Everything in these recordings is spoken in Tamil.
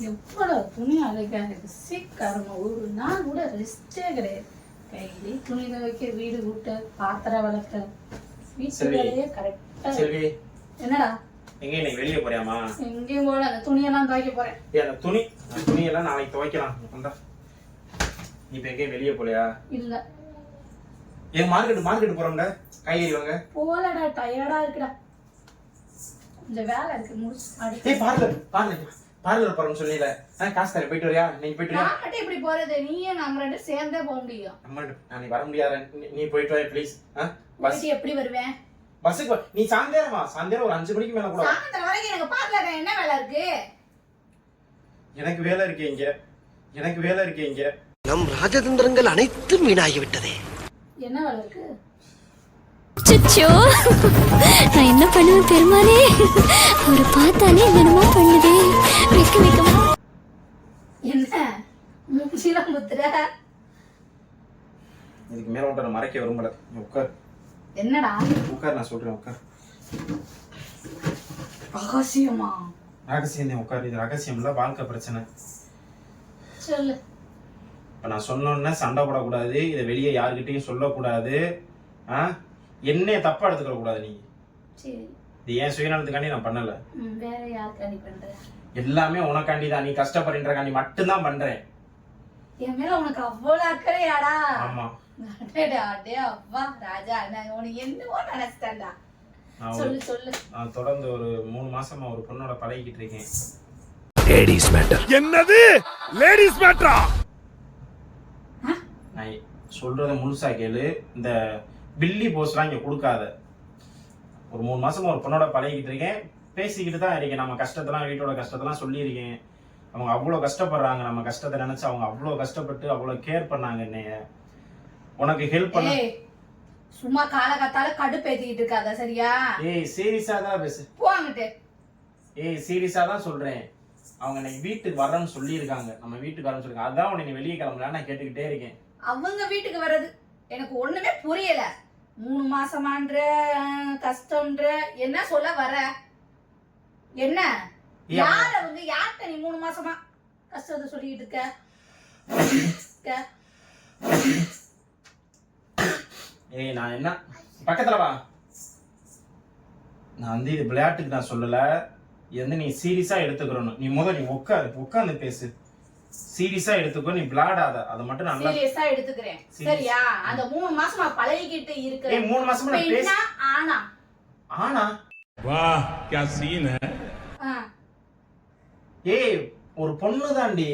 எவ்வளோ துணி அழைக்காது சீக்கிரமா ஒரு நாள் கூட ரெஸ்டே கிடையாது. கையிலே துணி துவைக்க, வீடு கூட்ட, பாத்திரம் வளர்க்க, வீட்டு வேலையே கரெக்டா. என்னடா எங்க நீ வெளியே போறியாமா? எங்கேயும் போல, அந்த துணியெல்லாம் துவைக்க போறேன். அந்த துணியெல்லாம் நாளைக்கு துவைக்கலாம். நீ இப்ப எங்கேயும் வெளியே போலையா? இல்ல. ஏன் மார்க்கெட் போறோம்ல, காய்கறி வாங்க. போலடா, டயர்டா இருக்குடா, கொஞ்சம் வேலை இருக்கு முடிச்சு. ஏய் பார்லர் போறோம்னு சொல்லல, காசு தரேன், போயிட்டு வரியா? நீ போயிட்டு வா. நான் மட்டும் இப்படி போறது, நீயே நம்ம ரெண்டு சேர்ந்தே போக முடியும். நீ வர முடியாது, நீ போயிட்டு வா ப்ளீஸ். பஸ் எப்படி வருவேன்? பஸ்ஸுக்கு நீ சாயந்தரம் ஒரு 5 மணிக்கு மேல கூட. சாயந்தரம் வரைக்கும் எனக்கு பார்லர் என்ன வேலை இருக்கு? எனக்கு வேலை இருக்கு இங்க. நம் ராஜதந்திரங்கள் அனைத்தும் வீணாகிவிட்டதே. என்ன வேலை இருக்கு? சுச்சோ, நான் என்ன பண்ணுவேன் பெருமானே? அவரை பார்த்தாலே என்னமா பண்ணுதே. வைக்கமா என்ன மூச்சிலாம் முத்துற? இதுக்கு மேல உன்ட்ட நான் மறைக்க விரும்பல. உட்கார். என்னடா? உட்கார், நான் சொல்றேன் உட்கார். ரகசியமா? ரகசியம் தான், உட்கார். இது ரகசியம் இல்ல, வாழ்க்கை பிரச்சனை. சொல்லு. இப்ப நான் சொன்னோன்னே சண்டை போடக்கூடாது, இதை வெளியே யாருக்கிட்டையும் சொல்லக்கூடாது. என்னைய தப்பா எடுத்துக்க கூடாது. நீ சரி, இது ஏன் சுயநலத்துக்காண்டி நான் பண்ணல. வேற யாருக்காண்டி பண்ற? எல்லாமே உனக்காண்டி தான். நீ கஷ்டப்படுறக்காண்டி மட்டும்தான் பண்றேன். என் மேல உனக்கு அவ்வளவு அக்கறையாடா? ஆமா. அடே அப்பா ராஜா, நான் உனக்கு என்னவோ நினைச்சிட்டேன்டா. சொல்லு. நான் தொடர்ந்து ஒரு 3 மாசமா ஒரு பொண்ணோட பழகிக்கிட்டு இருக்கேன். Ladies matter. என்னது லேடிஸ் மேட்டரா? நான் சொல்றத முழுசா கேளு. இந்த பில்லி போஸ்ட்லாம் இங்க கொடுக்காத. ஒரு 3 மாசமா ஒரு பொண்ணோட பழகிக்கிட்டு இருக்கேன். பேசிக்கிட்டு தான் இருக்கேன். நம்ம கஷ்டத்தெல்லாம், வீட்டோட கஷ்டத்தெல்லாம் சொல்லியிருக்கேன். அவங்க அவ்வளோ கஷ்டப்படுறாங்க. நம்ம கஷ்டத்தை நினைச்சு அவங்க அவ்வளோ கஷ்டப்பட்டு அவ்வளோ கேர் பண்ணாங்க. என்னைய உனக்கு ஹெல்ப் பண்ண. சும்மா காலகத்தால கடுப்பேத்திக்கிட்டு இருக்காத, சரியா? சீரியஸா தான் பேசு. போங்கிட்டு. சீரியஸா தான் சொல்றேன். அவங்க இன்னைக்கு வீட்டுக்கு வரேன்னு சொல்லியிருக்காங்க. நம்ம வீட்டுக்கு வரேன்னு சொல்லிருக்காங்க. அதான் உன்னை நீ வெளியே கிளம்பலாம் நான் கேட்டுக்கிட்டே இருக்கேன். அவங்க வீட்டுக்கு வர்றது எனக்கு ஒண்ணுமே புரியல. 3 மாசமான்ற கஷ்டம்ன்ற என்ன சொல்ல வர? என்ன யார வந்து யார்கிட்ட நீ 3 மாசமா கஷ்டத்தை சொல்லிட்டு இருக்க? நான் என்ன பக்கத்துல வா. நான் வந்து இது விளையாட்டுக்கு நான் சொல்லல. இது வந்து நீ சீரியஸா எடுத்துக்கணும். நீ உட்காந்து பேசு. சீரியஸா எடுத்துக்கோ, நீ விளையாடாத. அத மட்டும் நான் சீரியஸா எடுத்துக்கிறேன், சரியா? அந்த 3 மாசமா பழகிக்கிட்டு இருக்க. 3 மாசமா நான் பேச. ஆனா वाह क्या सीन है. ஒரு பொண்ணு தாண்டி.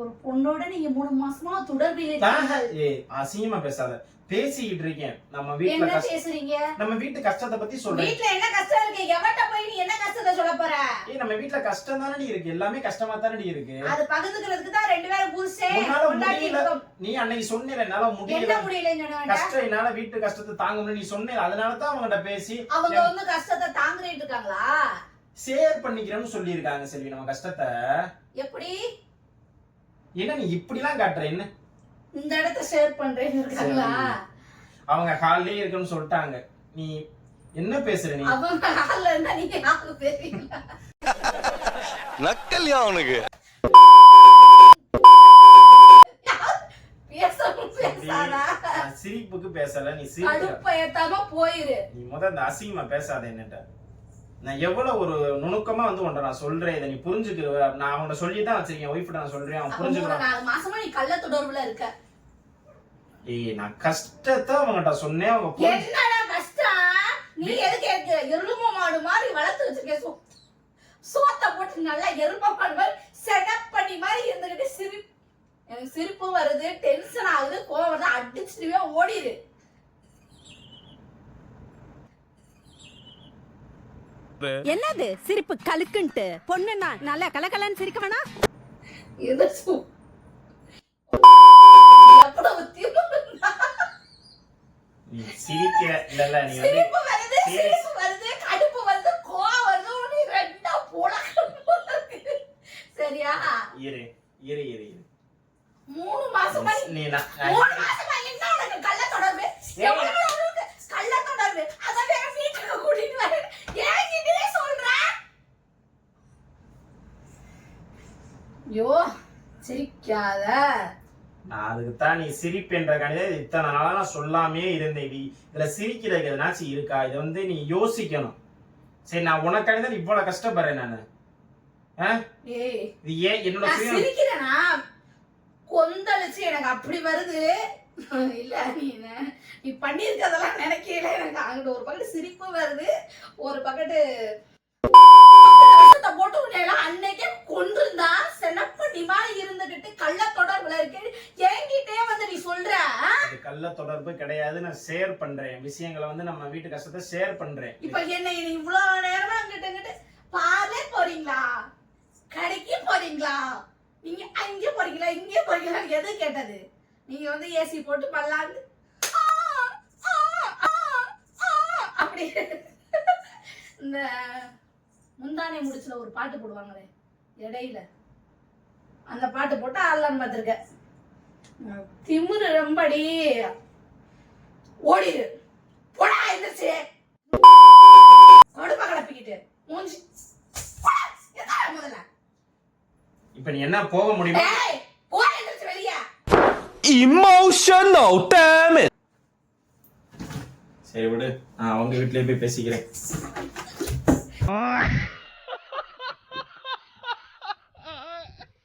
ஒரு பொண்ணோட நீங்க 3 மாசமா தொடர்பில் இருக்கீங்க. அசிங்கமா பேசாத. பேசிக்கிட்டு இருக்கேன். நம்ம வீட்டு கஷ்டத்தை பத்தி சொல்றேன். வீட்ல என்ன கஷ்டம் இருக்கு? எவட்ட போய் நீ என்ன கஷ்டத்தை சொல்ல போற? நம்ம வீட்ல கஷ்டம் தானடி இருக்கு. எல்லாமே கஷ்டமா தானடி இருக்கு. அது பகிர்ந்துக்கிறதுக்கு தான் 2 பேரும் புருஷே கொண்டாடி இருக்கோம். நீ அன்னைக்கு சொன்னேல என்னால முடியல. என்ன முடியலன்னு சொன்னாங்க? கஷ்டம் என்னால வீட்டு கஷ்டத்தை தாங்க முடியல நீ சொன்னே. அதனால தான் அவங்கட்ட பேசி அவங்க வந்து கஷ்டத்தை தாங்கிட்டு இருக்காங்களா? ஷேர் பண்ணிக்கிறேன்னு சொல்லி இருக்காங்க. செல்வி, நம்ம கஷ்டத்தை எப்படி என்ன நீ இப்படிலாம் காட்டுற? என்ன இந்த இடத்தை ஷேர் பண்றேன்னு இருக்காங்களா? அவங்க ஹால்லே இருக்குன்னு சொல்லிட்டாங்க. நீ என்ன பேசுற? நீ அவங்க ஹால்ல இருந்தா நீங்க யாருக்கு பேசுறீங்க? நக்கல்யா அவனுக்கு. பேசாதா? சிரிப்புக்கு பேசல. நீ கடுப்ப ஏத்தாம போயிரு. நீ அந்த அசிங்கமா பேசாத. என்னட்ட நான் எவ்வளவு ஒரு நுணுக்கமா வந்து உன்ட நான் சொல்றேன். இதை நீ புரிஞ்சுக்க. நான் அவன்கிட்ட சொல்லிதான் வச்சிருக்கேன். ஒய்ஃப்ட நான் சொல்றேன், அவன் புரிஞ்சுக்கிறான். 4 மாசமா நீ கள்ள தொடர்புல இருக்க. நான் கஷ்டத்தை அவங்ககிட்ட சொன்னேன். அவங்க என்னடா கஷ்டம்? நீ எதுக்கு எருமை மாடு மாதிரி வளர்த்து வச்சிருக்க? சோத்த போட்டு நல்லா எருமை மாடு மாதிரி செட்டப் பண்ணி மாதிரி இருந்துகிட்டு எனக்கு சிரிப்பு வருது, டென்ஷன் ஆகுது, கோவம் வருது, அடிச்சுட்டுவே ஓடிடு. என்னது சிரிப்பு கலுக்குன்ட்டு? பொண்ணுன்னா நல்லா கலகலன்னு சிரிக்க வேணா? நீ சிரிக்க இல்ல. நீ சிரிப்பு வருது, கடுப்பு வருது, கோவம் வருது, நீ ரெண்டா போடாக்கு. சரியா? இரு 3 மாசமா நீ 3 மாசமா என்ன உனக்கு கள்ள தொடர்பு? எவ்வளவு உனக்கு கள்ள தொடர்பு? அத வேற வீட்டுக்கு கூட்டிட்டு வர. ஏன் கிட்டே சொல்ற? ஐயோ சிரிக்காத. நான் அதுக்கு தான் நீ சிரிப்புன்ற கணித இத்தனை நாளா நான் சொல்லாமே இருந்தேன். இதுல சிரிக்கிறதுக்கு எதனாச்சும் இருக்கா? இதை வந்து நீ யோசிக்கணும். சரி, நான் உனக்காண்டி தான் இவ்வளவு கஷ்டப்படுறேன் நானு. ஏய் இது ஏன் என்னோட நான் சிரிக்கிறேனா? கொந்தளிச்சு எனக்கு அப்படி வருது. இல்ல நீ பண்ணிருக்கதெல்லாம் நினைக்கல. எனக்கு அங்கிட்டு ஒரு பக்கத்து சிரிப்பு வருது, ஒரு பக்கத்து போட்டு உன்னையெல்லாம் அன்னைக்கே கொண்டிருந்தா செனப்படி மாதிரி இருந்துகிட்டு கள்ள தொடர்புல இருக்கு என்கிட்டே வந்து நீ சொல்ற. கள்ள தொடர்பு கிடையாது. நான் ஷேர் பண்றேன் விஷயங்களை வந்து நம்ம வீட்டு கஷ்டத்தை ஷேர் பண்றேன். இப்ப என்ன இவ்வளவு நேரமா அங்கிட்டு பாலே போறீங்களா, கடைக்கு போறீங்களா, நீங்க அங்க போறீங்களா இங்கே போறீங்களா எது கேட்டது? நீங்க வந்து ஏசி போட்டு பல்லாந்து அப்படி இந்த முந்தானை முடிச்சுல ஒரு பாட்டு போடுவாங்களே இடையில, அந்த பாட்டு போட்டு ஆடலான்னு பார்த்திருக்க. திமிரு ரொம்படி ஓடிடு போடா எந்திரிச்சு கொடுப்பா கிளப்பிக்கிட்டு மூஞ்சி முதல்ல. இப்ப நீ என்ன போக முடியுமா? போட எந்திரிச்சு வெளியே. Emotional damage. சரி விடு, நான் அவங்க வீட்லயே போய் பேசிக்கிறேன்.